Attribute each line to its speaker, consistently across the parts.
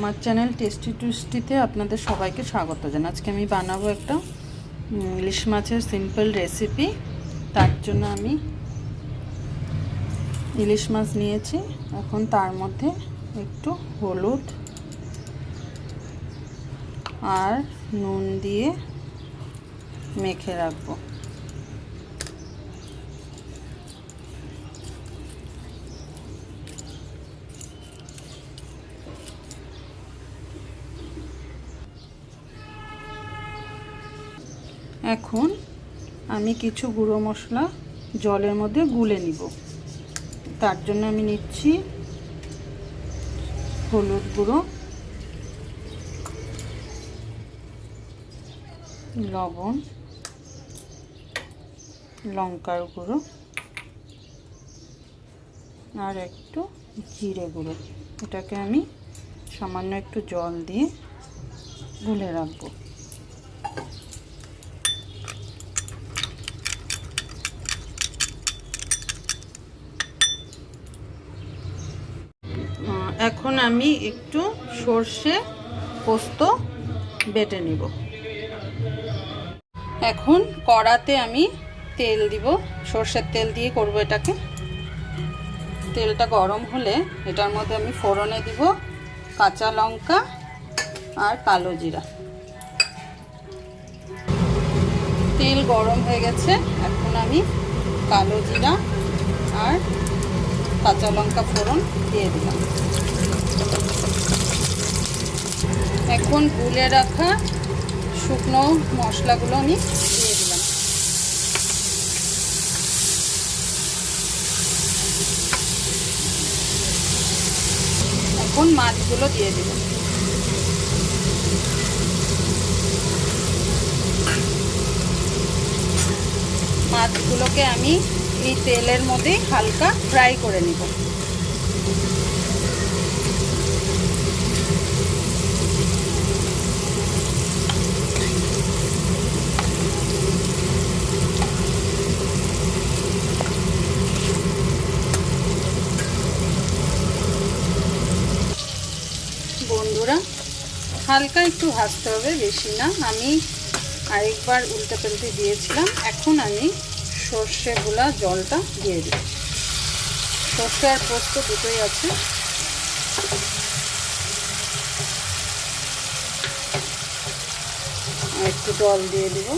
Speaker 1: আমার channel tasty টুস্টিতে আপনাদের সবাইকে স্বাগত জানাই। আজকে আমি বানাবো একটা ইলিশ মাছের সিম্পল রেসিপি। তার জন্য আমি ইলিশ মাছ নিয়েছি। এখন তার মধ্যে একটু হলুদ আর নুন দিয়ে মেখে রাখবো। এখন আমি কিছু গুঁড়ো মশলা জলের মধ্যে গুলে নিব। তার জন্য আমি নিচ্ছি হলুদ গুঁড়ো, লবণ, লঙ্কার গুঁড়ো আর একটু জিরে গুঁড়ো। এটাকে আমি সামান্য একটু জল দিয়ে গুলে রাখবো। এখন আমি একটু সর্ষে পোস্ত বেটে নিব। এখন কড়াতে আমি তেল দিব, সর্ষের তেল দিয়ে করব এটাকে। তেলটা গরম হলে এটার মধ্যে আমি ফোড়নে দিব কাঁচা লঙ্কা আর কালো জিরা। তেল গরম হয়ে গেছে, এখন আমি কালো জিরা আর কাঁচা লঙ্কা ফোড়ন দিয়ে দিলাম। এখন গুলে রাখা শুকনো মশলাগুলো আমি দিয়ে দিলাম। এখন মাছগুলো দিয়ে দিব। মাছগুলোকে আমি এই তেলের মধ্যে হালকা ফ্রাই করে নিব। বন্ধুরা, হালকা একটু ভাজতে হবে, বেশি না। আমি আরেকবার উল্টে পাল্টে দিয়েছিলাম। এখন আমি সর্ষে গুলা জলটা দিয়ে দিই। সর্ষে আর পোস্ত দুটোই আছে। একটু জল দিয়ে দিব।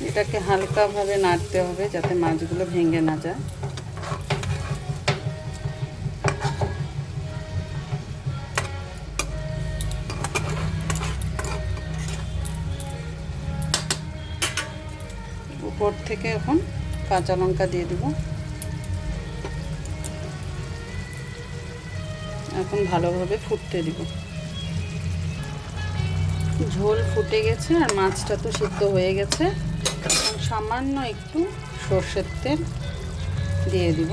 Speaker 1: এটাকে হালকাভাবে নাড়তে হবে যাতে মাছগুলো ভেঙে না যায়। উপর থেকে এখন কাঁচা লঙ্কা দিয়ে দিব। এখন ভালোভাবে ফুটতে দিব। ঝোল ফুটে গেছে আর মাছটা তো সিদ্ধ হয়ে গেছে। সামান্য একটু সর্ষের তেল দিয়ে দিব।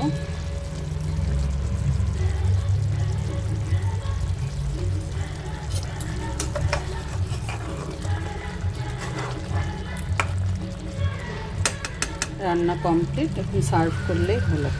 Speaker 1: রান্না কমপ্লিট, এখন সার্ভ করলেই হলো।